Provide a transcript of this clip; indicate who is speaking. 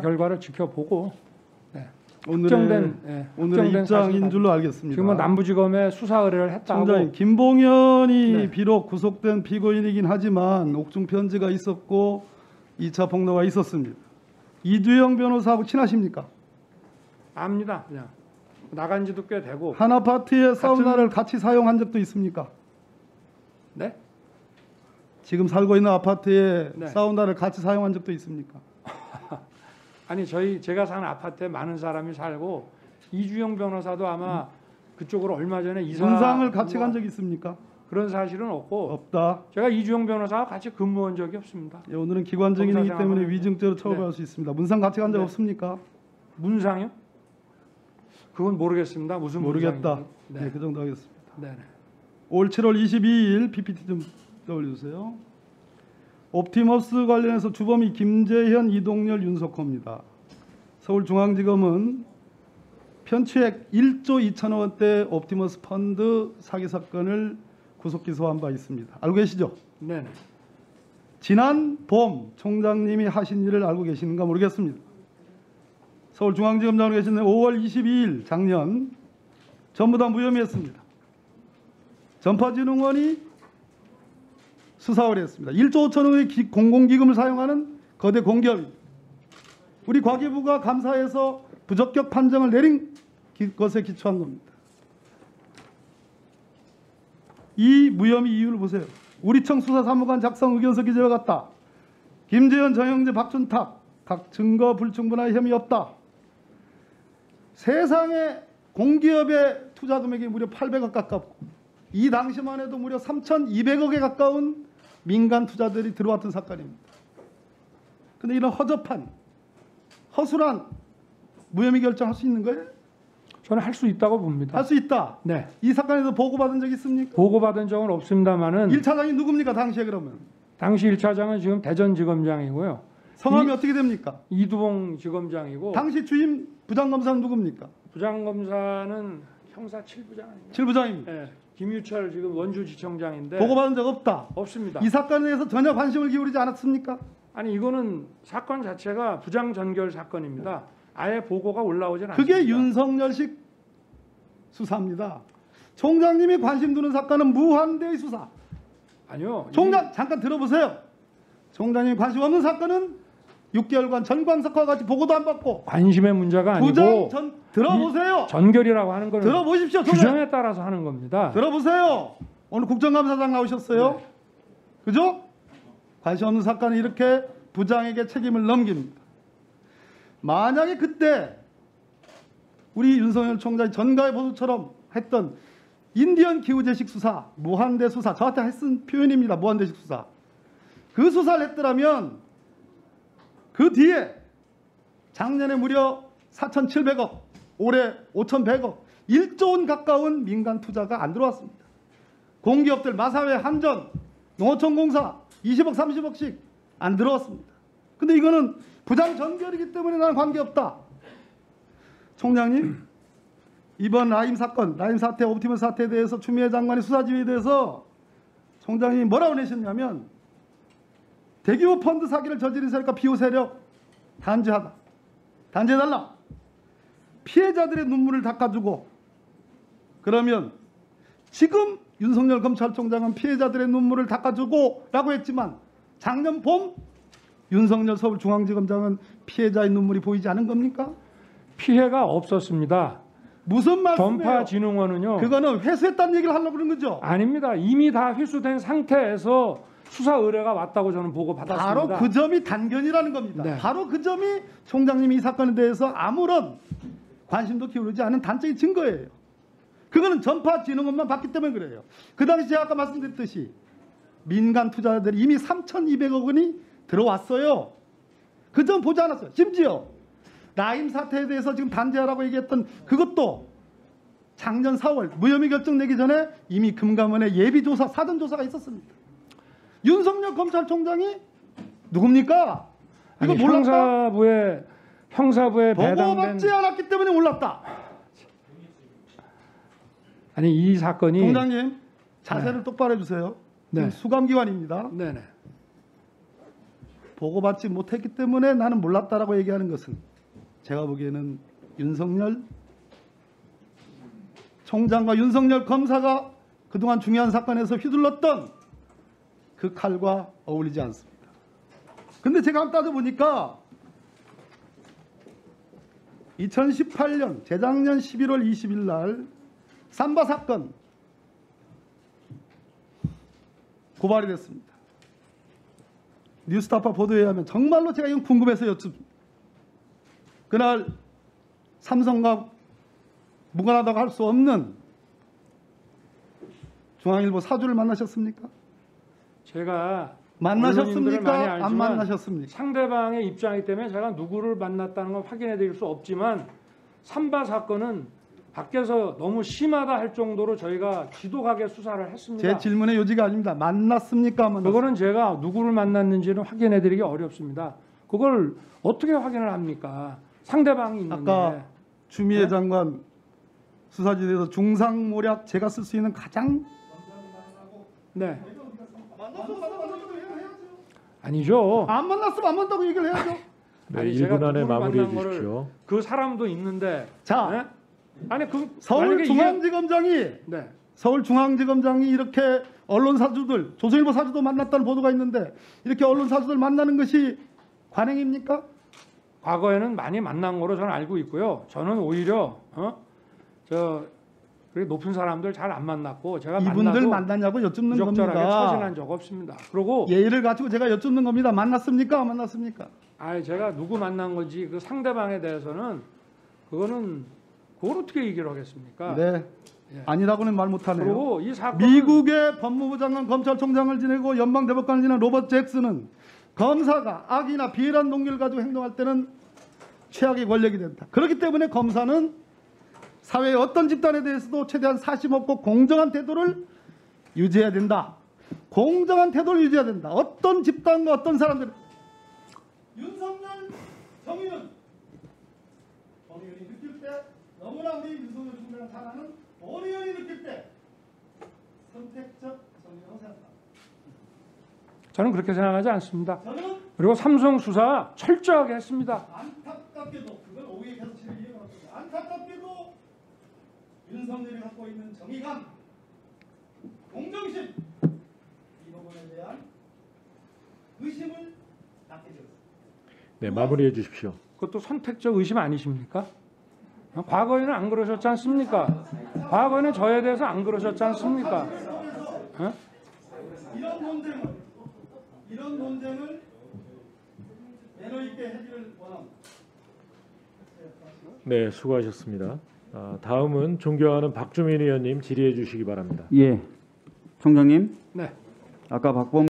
Speaker 1: 결과를 지켜보고
Speaker 2: 오늘의 입장인
Speaker 1: 사실
Speaker 2: 줄로 알겠습니다.
Speaker 1: 지금은 남부지검에 수사 의뢰를 했다고.
Speaker 2: 총장님, 김봉현이
Speaker 1: 네.
Speaker 2: 비록 구속된 피고인이긴 하지만 옥중 편지가 있었고 2차 폭로가 있었습니다. 이두영 변호사하고 친하십니까?
Speaker 1: 압니다. 그냥 나간 지도 꽤 되고.
Speaker 2: 한 아파트에 사우나를 같이 사용한 적도 있습니까?
Speaker 1: 네?
Speaker 2: 지금 살고 있는 아파트에
Speaker 1: 네.
Speaker 2: 사우나를 같이 사용한 적도 있습니까?
Speaker 1: 아니 제가 사는 아파트에 많은 사람이 살고 이주영 변호사도 아마 그쪽으로 얼마 전에 이사
Speaker 2: 문상을 같이 간 적이 있습니까?
Speaker 1: 그런 사실은 없고
Speaker 2: 없다.
Speaker 1: 제가 이주영 변호사와 같이 근무한 적이 없습니다.
Speaker 2: 예, 오늘은 기관 증인이기
Speaker 1: 검사
Speaker 2: 때문에
Speaker 1: 생활하는-
Speaker 2: 위증죄로 처벌할
Speaker 1: 네.
Speaker 2: 수 있습니다. 문상 같이 간 적
Speaker 1: 네.
Speaker 2: 없습니까?
Speaker 1: 문상이요? 그건 모르겠습니다. 무슨
Speaker 2: 모르겠다.
Speaker 1: 문상인지.
Speaker 2: 네.
Speaker 1: 네.
Speaker 2: 그 정도 하겠습니다.
Speaker 1: 네네.
Speaker 2: 올 7월 22일 PPT 좀 떠올려주세요. 옵티머스 관련해서 주범이 김재현, 이동열, 윤석호입니다. 서울중앙지검은 편취액 1조 2천억 원대 옵티머스 펀드 사기 사건을 구속 기소한 바 있습니다. 알고 계시죠?
Speaker 1: 네네.
Speaker 2: 지난 봄 총장님이 하신 일을 알고 계시는가 모르겠습니다. 서울중앙지검장으로 계신 5월 22일 작년 전부 다 무혐의했습니다. 전파진흥원이 수사 의뢰했습니다. 1조 5천억 원의 공공기금을 사용하는 거대 공기업입니다. 우리 과기부가 감사해서 부적격 판정을 내린 것에 기초한 겁니다. 이 무혐의 이유를 보세요. 우리청 수사사무관 작성 의견서 기재와 같다. 김재현, 정영재, 박준탁 각 증거 불충분한 혐의 없다. 세상에 공기업의 투자 금액이 무려 800억 가깝고 이 당시만 해도 무려 3,200억에 가까운 민간 투자들이 들어왔던 사건입니다. 그런데 이런 허접한 허술한 무혐의 결정할 수 있는 거예요?
Speaker 1: 저는 할 수 있다고 봅니다.
Speaker 2: 할 수 있다.
Speaker 1: 네.
Speaker 2: 이 사건에서 보고받은 적 있습니까?
Speaker 1: 보고받은 적은 없습니다만은
Speaker 2: 1차장이 누굽니까? 당시에 그러면.
Speaker 1: 당시 1차장은 지금 대전지검장이고요.
Speaker 2: 성함이 어떻게 됩니까?
Speaker 1: 이두봉 지검장이고
Speaker 2: 당시 주임 부장검사는 누굽니까?
Speaker 1: 부장검사는 형사 7부장 아닌가요?
Speaker 2: 7부장입니다.
Speaker 1: 네. 김유철 지금 원주지청장인데
Speaker 2: 보고받은 적 없다.
Speaker 1: 없습니다.
Speaker 2: 이 사건에 대해서 전혀 관심을 기울이지 않았습니까?
Speaker 1: 아니 이거는 사건 자체가 부장 전결 사건입니다. 아예 보고가 올라오진 않습니다.
Speaker 2: 그게 윤석열식 수사입니다. 총장님이 관심 두는 사건은 무한대의 수사.
Speaker 1: 아니요.
Speaker 2: 총장 잠깐 들어보세요. 총장님이 관심 없는 사건은 6개월간 전광석과 같이 보고도 안 받고
Speaker 1: 관심의 문제가 아니고
Speaker 2: 부장 전 들어보세요.
Speaker 1: 전결이라고 하는 거는
Speaker 2: 들어보십시오.
Speaker 1: 규정에 따라서 하는 겁니다.
Speaker 2: 들어보세요. 오늘 국정감사장 나오셨어요.
Speaker 1: 네.
Speaker 2: 그죠? 관심 없는 사건은 이렇게 부장에게 책임을 넘깁니다. 만약에 그때 우리 윤석열 총장이 전가의 보도처럼 했던 인디언 기후재식 수사, 무한대 수사, 저한테 쓴 표현입니다. 무한대식 수사. 그 수사를 했더라면 그 뒤에 작년에 무려 4,700억, 올해 5,100억, 1조 원 가까운 민간 투자가 안 들어왔습니다. 공기업들 마사회, 한전, 농어촌공사 20억, 30억씩 안 들어왔습니다. 근데 이거는 부장 전결이기 때문에 나는 관계없다. 총장님, 이번 라임 사건, 라임 사태, 옵티머스 사태에 대해서 추미애 장관의 수사 지휘에 대해서 총장님이 뭐라고 내셨냐면 대규모 펀드 사기를 저지른 세력과 비호 세력 단죄하다. 단죄해달라. 피해자들의 눈물을 닦아주고 그러면 지금 윤석열 검찰총장은 피해자들의 눈물을 닦아주고 라고 했지만 작년 봄 윤석열 서울중앙지검장은 피해자의 눈물이 보이지 않은 겁니까?
Speaker 1: 피해가 없었습니다.
Speaker 2: 무슨 말씀이에요?
Speaker 1: 전파진흥원은요.
Speaker 2: 그거는 회수했다는 얘기를 하려고 그러는 거죠?
Speaker 1: 아닙니다. 이미 다 회수된 상태에서 수사 의뢰가 왔다고 저는 보고 받았습니다.
Speaker 2: 바로 그 점이 단견이라는 겁니다.
Speaker 1: 네.
Speaker 2: 바로 그 점이 총장님이 이 사건에 대해서 아무런 관심도 기울이지 않은 단적인 증거예요. 그거는 전파진흥원만 봤기 때문에 그래요. 그 당시 제가 아까 말씀드렸듯이 민간 투자자들이 이미 3,200억 원이 들어왔어요. 그 점 보지 않았어요. 심지어 라임 사태에 대해서 지금 단죄하라고 얘기했던 그것도 작년 4월 무혐의 결정 내기 전에 이미 금감원의 예비조사, 사전조사가 있었습니다. 윤석열 검찰총장이 누굽니까? 이거
Speaker 1: 아니,
Speaker 2: 몰랐다?
Speaker 1: 형사부에 배당된
Speaker 2: 보고받지 않았기 때문에 몰랐다.
Speaker 1: 아니 이 사건이
Speaker 2: 총장님 자세를 똑바로 해주세요. 지금
Speaker 1: 네.
Speaker 2: 수감기관입니다.
Speaker 1: 네네.
Speaker 2: 보고받지 못했기 때문에 나는 몰랐다라고 얘기하는 것은 제가 보기에는 윤석열 총장과 윤석열 검사가 그동안 중요한 사건에서 휘둘렀던 그 칼과 어울리지 않습니다. 근데 제가 한번 따져보니까 2018년 재작년 11월 20일 날 삼바 사건 고발이 됐습니다. 뉴스타파 보도에 의하면 정말로 제가 이건 궁금해서 여쭙습니다. 그날 삼성과 무관하다고 할 수 없는 중앙일보 사주를 만나셨습니까?
Speaker 1: 제가 언론인들을 많이
Speaker 2: 만나셨습니까? 안
Speaker 1: 알지만
Speaker 2: 만나셨습니까?
Speaker 1: 상대방의 입장이기 때문에 제가 누구를 만났다는 걸 확인해 드릴 수 없지만 삼바 사건은 밖에서 너무 심하다 할 정도로 저희가 지독하게 수사를 했습니다.
Speaker 2: 제 질문의 요지가 아닙니다. 만났습니까? 안 만났습니까?
Speaker 1: 그거는 제가 누구를 만났는지는 확인해 드리기 어렵습니다. 그걸 어떻게 확인을 합니까? 상대방이 있는데.
Speaker 2: 아까 추미애 장관 수사지대에서 중상모략 제가 쓸 수 있는 가장
Speaker 1: 네. 아니죠.
Speaker 2: 안 만났으면 안 만났다고 얘기를 해야죠.
Speaker 3: 네,
Speaker 1: 아니, 제가
Speaker 3: 1분 안에
Speaker 1: 누구를
Speaker 3: 마무리해
Speaker 1: 만난 거를
Speaker 3: 주십시오.
Speaker 1: 그 사람도 있는데.
Speaker 2: 자,
Speaker 1: 네? 아니 그 만약에
Speaker 2: 서울중앙지검장이
Speaker 1: 네.
Speaker 2: 서울중앙지검장이 이렇게 언론 사주들 조선일보 사주도 만났다는 보도가 있는데 이렇게 언론 사주들 만나는 것이 관행입니까?
Speaker 1: 과거에는 많이 만난 거로 저는 알고 있고요. 저는 오히려 그렇게 높은 사람들 잘 안 만났고 제가
Speaker 2: 이분들
Speaker 1: 만나도
Speaker 2: 만났냐고 여쭙는
Speaker 1: 부적절하게
Speaker 2: 겁니다.
Speaker 1: 처신한 적 없습니다. 그리고
Speaker 2: 예의를 갖추고 제가 여쭙는 겁니다. 만났습니까? 안 만났습니까?
Speaker 1: 제가 누구 만난 건지 그 상대방에 대해서는 그걸 어떻게 얘기를 하겠습니까?
Speaker 2: 네.
Speaker 1: 예.
Speaker 2: 아니라고는 말 못하네요.
Speaker 1: 그리고 이 사건
Speaker 2: 미국의 법무부 장관 검찰총장을 지내고 연방대법관을 지낸 로버트 잭슨은 검사가 악이나 비열한 동기를 가지고 행동할 때는 최악의 권력이 된다. 그렇기 때문에 검사는 사회의 어떤 집단에 대해서도 최대한 사심 없고 공정한 태도를 유지해야 된다. 공정한 태도를 유지해야 된다. 어떤 집단과 어떤 사람들 윤석열, 정의는 느낄 때 너무나 우리 윤석열 총장을 잘 아는 본 의원이 느낄 때 선택적 정의라고 생각합니다.
Speaker 1: 저는 그렇게 생각하지 않습니다.
Speaker 2: 저는
Speaker 1: 그리고 삼성 수사 철저하게 했습니다.
Speaker 2: 안타깝게도 그건 오후에 계속 제가 이해해봤습니다. 안타깝게도 윤석열이 갖고 있는 정의감, 공정심 이 부분에 대한 의심을 갖게 되었습니다.
Speaker 3: 네, 마무리해 주십시오.
Speaker 1: 그것도 선택적 의심 아니십니까? 과거에는 안 그러셨지 않습니까? 과거에는 저에 대해서 안 그러셨지 않습니까?
Speaker 2: 이런 논쟁을 매너 있게 해결을 원합니다.
Speaker 3: 네, 수고하셨습니다. 다음은 존경하는 박주민 의원님 질의해 주시기 바랍니다.
Speaker 4: 예, 총장님.
Speaker 1: 네.
Speaker 4: 아까 박범